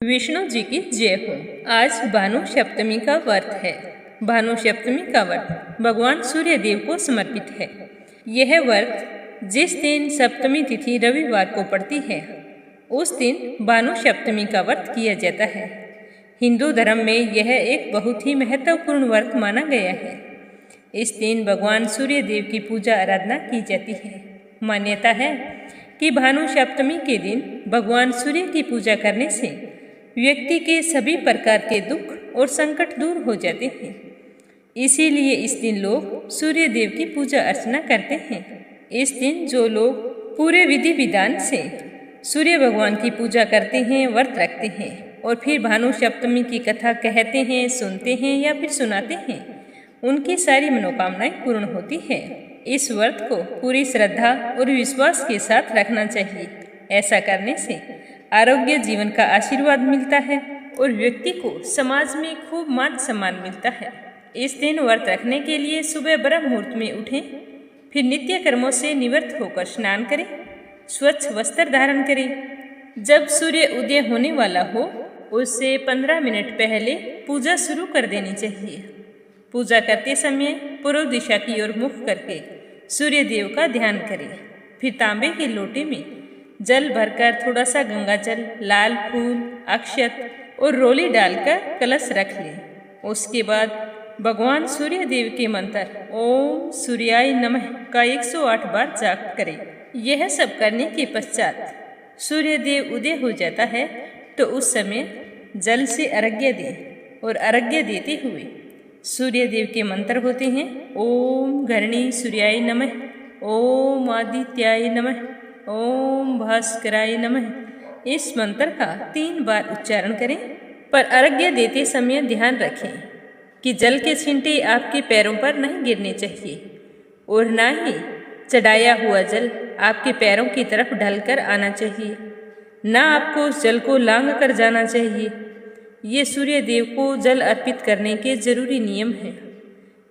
विष्णु जी की जय हो। आज भानु सप्तमी का व्रत है। भानु सप्तमी का व्रत भगवान सूर्य देव को समर्पित है। यह व्रत जिस दिन सप्तमी तिथि रविवार को पड़ती है उस दिन भानु सप्तमी का व्रत किया जाता है। हिंदू धर्म में यह एक बहुत ही महत्वपूर्ण व्रत माना गया है। इस दिन भगवान सूर्य देव की पूजा आराधना की जाती है। मान्यता है कि भानु सप्तमी के दिन भगवान सूर्य की पूजा करने से व्यक्ति के सभी प्रकार के दुख और संकट दूर हो जाते हैं। इसीलिए इस दिन लोग सूर्य देव की पूजा अर्चना करते हैं। इस दिन जो लोग पूरे विधि विधान से सूर्य भगवान की पूजा करते हैं, व्रत रखते हैं और फिर भानु सप्तमी की कथा कहते हैं, सुनते हैं या फिर सुनाते हैं, उनकी सारी मनोकामनाएं पूर्ण होती है। इस व्रत को पूरी श्रद्धा और विश्वास के साथ रखना चाहिए। ऐसा करने से आरोग्य जीवन का आशीर्वाद मिलता है और व्यक्ति को समाज में खूब मान सम्मान मिलता है। इस दिन व्रत रखने के लिए सुबह ब्रह्म मुहूर्त में उठें, फिर नित्य कर्मों से निवृत्त होकर स्नान करें, स्वच्छ वस्त्र धारण करें। जब सूर्य उदय होने वाला हो उससे 15 मिनट पहले पूजा शुरू कर देनी चाहिए। पूजा करते समय पूर्व दिशा की ओर मुख करके सूर्य देव का ध्यान करें। फिर तांबे के लोटे में जल भरकर थोड़ा सा गंगा जल, लाल फूल, अक्षत और रोली डालकर कलश रख लें। उसके बाद भगवान सूर्य देव के मंत्र ओम सूर्याय नमः का 108 बार जाप करें। यह सब करने के पश्चात सूर्य देव उदय हो जाता है तो उस समय जल से अर्घ्य दें और अर्घ्य देते हुए सूर्य देव के मंत्र होते हैं ओम घरणी सूर्याय नमः, ओम आदित्याय नमः, ओम भास्कराय नमः। इस मंत्र का 3 बार उच्चारण करें, पर अर्घ्य देते समय ध्यान रखें कि जल के छींटे आपके पैरों पर नहीं गिरने चाहिए और ना ही चढ़ाया हुआ जल आपके पैरों की तरफ ढलकर आना चाहिए। ना आपको उस जल को लांघ कर जाना चाहिए। ये सूर्य देव को जल अर्पित करने के जरूरी नियम हैं।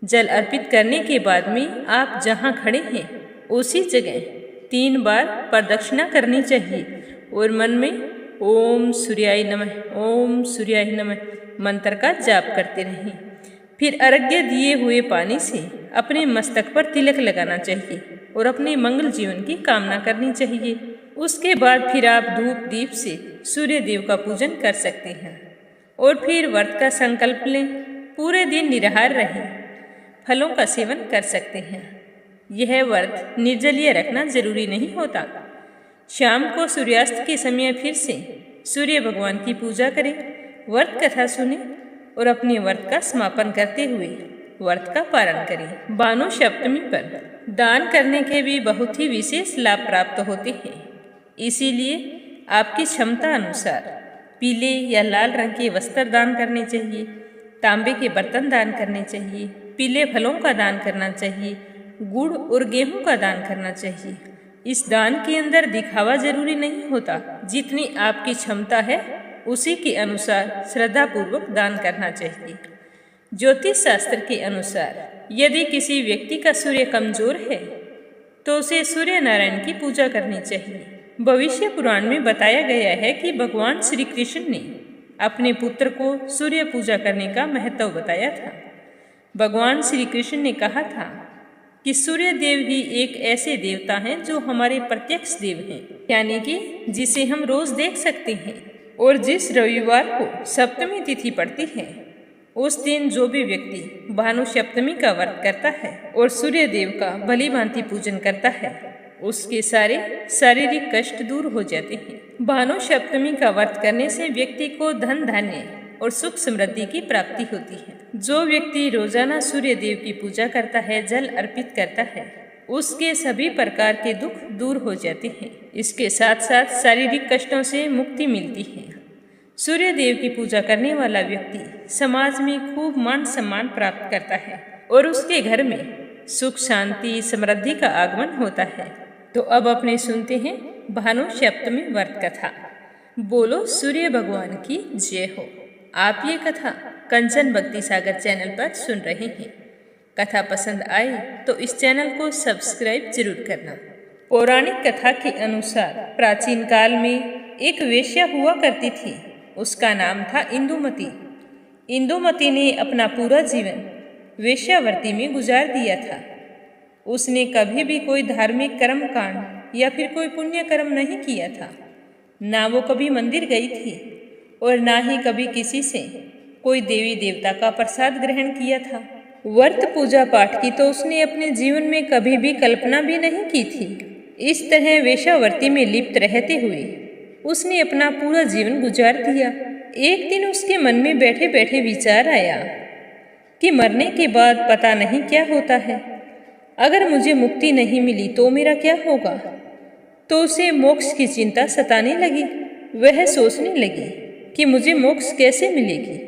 जल अर्पित करने के बाद में आप जहाँ खड़े हैं उसी जगह 3 बार प्रदक्षिणा करनी चाहिए और मन में ओम सूर्याय नमः, ओम सूर्याय नमः मंत्र का जाप करते रहें। फिर अर्घ्य दिए हुए पानी से अपने मस्तक पर तिलक लगाना चाहिए और अपने मंगल जीवन की कामना करनी चाहिए। उसके बाद फिर आप धूप दीप से सूर्य देव का पूजन कर सकते हैं और फिर व्रत का संकल्प लें। पूरे दिन निराहार रहें, फलों का सेवन कर सकते हैं। यह व्रत निर्जलीय रखना जरूरी नहीं होता। शाम को सूर्यास्त के समय फिर से सूर्य भगवान की पूजा करें, व्रत कथा सुने और अपने व्रत का समापन करते हुए व्रत का पारण करें। भानु सप्तमी पर दान करने के भी बहुत ही विशेष लाभ प्राप्त होते हैं। इसीलिए आपकी क्षमता अनुसार पीले या लाल रंग के वस्त्र दान करने चाहिए, तांबे के बर्तन दान करने चाहिए, पीले फलों का दान करना चाहिए, गुड़ और गेहूं का दान करना चाहिए। इस दान के अंदर दिखावा जरूरी नहीं होता। जितनी आपकी क्षमता है उसी के अनुसार श्रद्धापूर्वक दान करना चाहिए। ज्योतिष शास्त्र के अनुसार यदि किसी व्यक्ति का सूर्य कमजोर है तो उसे सूर्य नारायण की पूजा करनी चाहिए। भविष्य पुराण में बताया गया है कि भगवान श्री कृष्ण ने अपने पुत्र को सूर्य पूजा करने का महत्व बताया था। भगवान श्री कृष्ण ने कहा था कि सूर्य देव ही एक ऐसे देवता हैं जो हमारे प्रत्यक्ष देव हैं, यानी कि जिसे हम रोज देख सकते हैं। और जिस रविवार को सप्तमी तिथि पड़ती है उस दिन जो भी व्यक्ति भानु सप्तमी का व्रत करता है और सूर्य देव का भली भांति पूजन करता है उसके सारे शारीरिक कष्ट दूर हो जाते हैं। भानु सप्तमी का व्रत करने से व्यक्ति को धन धान्य और सुख समृद्धि की प्राप्ति होती है। जो व्यक्ति रोजाना सूर्य देव की पूजा करता है, जल अर्पित करता है, उसके सभी प्रकार के दुख दूर हो जाते हैं। इसके साथ साथ शारीरिक कष्टों से मुक्ति मिलती है। सूर्य देव की पूजा करने वाला व्यक्ति समाज में खूब मान सम्मान प्राप्त करता है और उसके घर में सुख शांति समृद्धि का आगमन होता है। तो अब अपने सुनते हैं भानु सप्तमी व्रत कथा। बोलो सूर्य भगवान की जय हो। आप ये कथा कंचन भक्ति सागर चैनल पर सुन रहे हैं। कथा पसंद आए तो इस चैनल को सब्सक्राइब जरूर करना। पौराणिक कथा के अनुसार प्राचीन काल में एक वेश्या हुआ करती थी। उसका नाम था इंदुमती। इंदुमती ने अपना पूरा जीवन वेश्यावृत्ति में गुजार दिया था। उसने कभी भी कोई धार्मिक कर्म कांड या फिर कोई पुण्य कर्म नहीं किया था। ना वो कभी मंदिर गई थी और ना ही कभी किसी से कोई देवी देवता का प्रसाद ग्रहण किया था। व्रत पूजा पाठ की तो उसने अपने जीवन में कभी भी कल्पना भी नहीं की थी। इस तरह वेश्यावृत्ति में लिप्त रहते हुए उसने अपना पूरा जीवन गुजार दिया। एक दिन उसके मन में बैठे बैठे विचार आया कि मरने के बाद पता नहीं क्या होता है। अगर मुझे मुक्ति नहीं मिली तो मेरा क्या होगा। तो उसे मोक्ष की चिंता सताने लगी। वह सोचने लगी कि मुझे मोक्ष कैसे मिलेगी।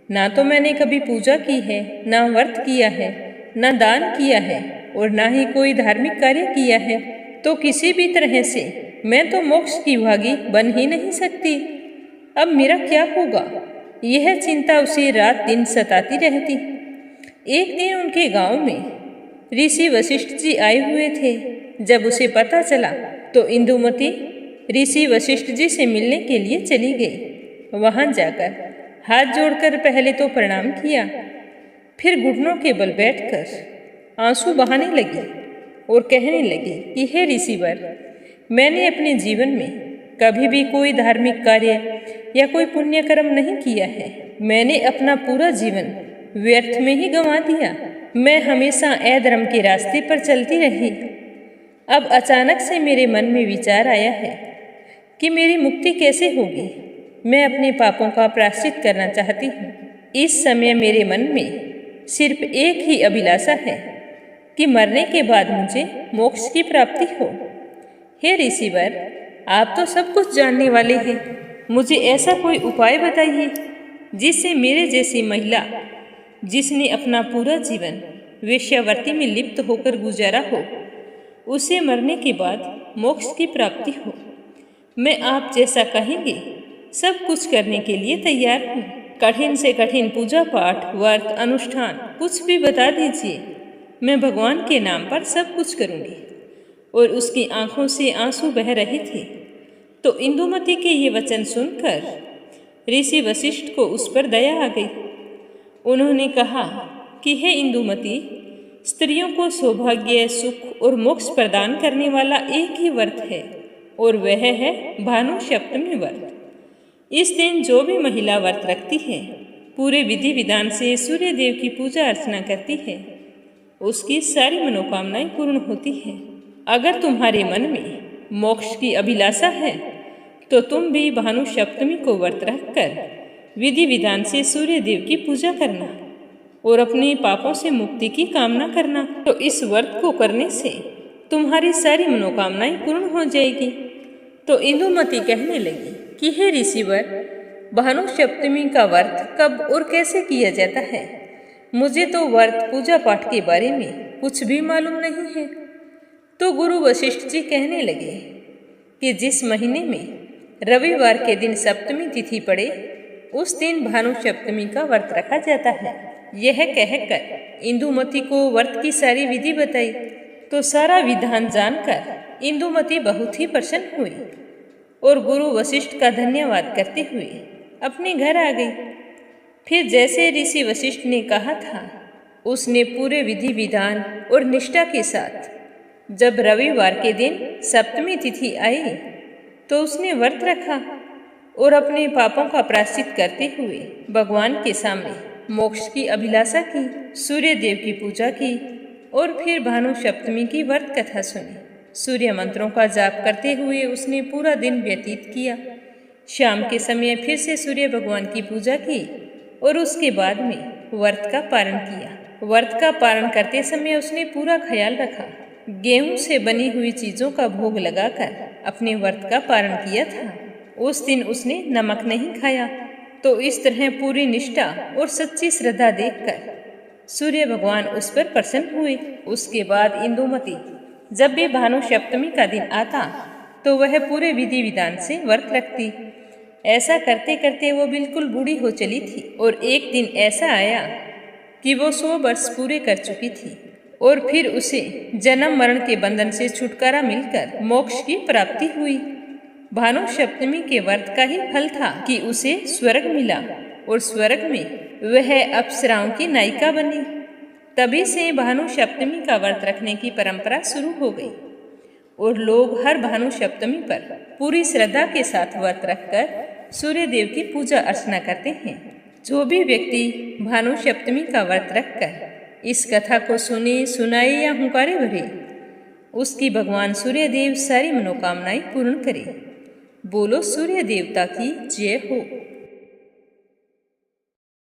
ना तो मैंने कभी पूजा की है, ना व्रत किया है, ना दान किया है और ना ही कोई धार्मिक कार्य किया है। तो किसी भी तरह से मैं तो मोक्ष की भागी बन ही नहीं सकती। अब मेरा क्या होगा। यह चिंता उसे रात दिन सताती रहती। एक दिन उनके गांव में ऋषि वशिष्ठ जी आए हुए थे। जब उसे पता चला तो इंदुमती ऋषि वशिष्ठ जी से मिलने के लिए चली गई। वहां जाकर हाथ जोड़कर पहले तो प्रणाम किया, फिर घुटनों के बल बैठकर आंसू बहाने लगी और कहने लगी कि हे ऋषिवर, मैंने अपने जीवन में कभी भी कोई धार्मिक कार्य या कोई पुण्य कर्म नहीं किया है। मैंने अपना पूरा जीवन व्यर्थ में ही गंवा दिया। मैं हमेशा अधर्म के रास्ते पर चलती रही। अब अचानक से मेरे मन में विचार आया है कि मेरी मुक्ति कैसे होगी। मैं अपने पापों का प्रायश्चित करना चाहती हूँ। इस समय मेरे मन में सिर्फ एक ही अभिलाषा है कि मरने के बाद मुझे मोक्ष की प्राप्ति हो। हे ऋषिवर, आप तो सब कुछ जानने वाले हैं। मुझे ऐसा कोई उपाय बताइए जिससे मेरे जैसी महिला जिसने अपना पूरा जीवन वेश्यावृत्ति में लिप्त होकर गुजारा हो, उसे मरने के बाद मोक्ष की प्राप्ति हो। मैं आप जैसा कहेंगे सब कुछ करने के लिए तैयार हूँ। कठिन से कठिन पूजा पाठ, व्रत, अनुष्ठान कुछ भी बता दीजिए। मैं भगवान के नाम पर सब कुछ करूँगी। और उसकी आंखों से आंसू बह रहे थे। तो इंदुमती के ये वचन सुनकर ऋषि वशिष्ठ को उस पर दया आ गई। उन्होंने कहा कि हे इंदुमती, स्त्रियों को सौभाग्य, सुख और मोक्ष प्रदान करने वाला एक ही व्रत है और वह है भानु सप्तमी व्रत। इस दिन जो भी महिला व्रत रखती है, पूरे विधि विधान से सूर्य देव की पूजा अर्चना करती है, उसकी सारी मनोकामनाएं पूर्ण होती है। अगर तुम्हारे मन में मोक्ष की अभिलाषा है तो तुम भी भानु सप्तमी को व्रत रखकर विधि विधान से सूर्य देव की पूजा करना और अपने पापों से मुक्ति की कामना करना। तो इस व्रत को करने से तुम्हारी सारी मनोकामनाएं पूर्ण हो जाएगी। तो इंदुमती कहने लगी कि हे ऋषिवर, भानु सप्तमी का व्रत कब और कैसे किया जाता है। मुझे तो व्रत पूजा पाठ के बारे में कुछ भी मालूम नहीं है। तो गुरु वशिष्ठ जी कहने लगे कि जिस महीने में रविवार के दिन सप्तमी तिथि पड़े, उस दिन भानु सप्तमी का व्रत रखा जाता है। यह कहकर इंदुमती को व्रत की सारी विधि बताई। तो सारा विधान जानकर इंदुमती बहुत ही प्रसन्न हुई और गुरु वशिष्ठ का धन्यवाद करते हुए अपने घर आ गई। फिर जैसे ऋषि वशिष्ठ ने कहा था, उसने पूरे विधि विधान और निष्ठा के साथ जब रविवार के दिन सप्तमी तिथि आई तो उसने व्रत रखा और अपने पापों का प्रायश्चित करते हुए भगवान के सामने मोक्ष की अभिलाषा की, सूर्य देव की पूजा की और फिर भानु सप्तमी की व्रत कथा सुनी। सूर्य मंत्रों का जाप करते हुए उसने पूरा दिन व्यतीत किया। शाम के समय फिर से सूर्य भगवान की पूजा की और उसके बाद में व्रत का पारण किया। व्रत का पारण करते समय उसने पूरा ख्याल रखा। गेहूं से बनी हुई चीजों का भोग लगाकर अपने व्रत का पारण किया था। उस दिन उसने नमक नहीं खाया। तो इस तरह पूरी निष्ठा और सच्ची श्रद्धा देखकर सूर्य भगवान उस पर प्रसन्न हुए। उसके बाद इंदुमती जब भी भानु सप्तमी का दिन आता तो वह पूरे विधि विधान से व्रत रखती। ऐसा करते करते वो बिल्कुल बूढ़ी हो चली थी और एक दिन ऐसा आया कि वो 100 वर्ष पूरे कर चुकी थी और फिर उसे जन्म मरण के बंधन से छुटकारा मिलकर मोक्ष की प्राप्ति हुई। भानु सप्तमी के व्रत का ही फल था कि उसे स्वर्ग मिला और स्वर्ग में वह अप्सराओं की नायिका बनी। तभी से भानु सप्तमी का व्रत रखने की परंपरा शुरू हो गई और लोग हर भानु सप्तमी पर पूरी श्रद्धा के साथ व्रत रखकर सूर्य देव की पूजा अर्चना करते हैं। जो भी व्यक्ति भानु सप्तमी का व्रत रखकर इस कथा को सुने, सुनाए या हुंकारे भरे, उसकी भगवान सूर्य देव सारी मनोकामनाएं पूर्ण करे। बोलो सूर्य देवता की जय हो।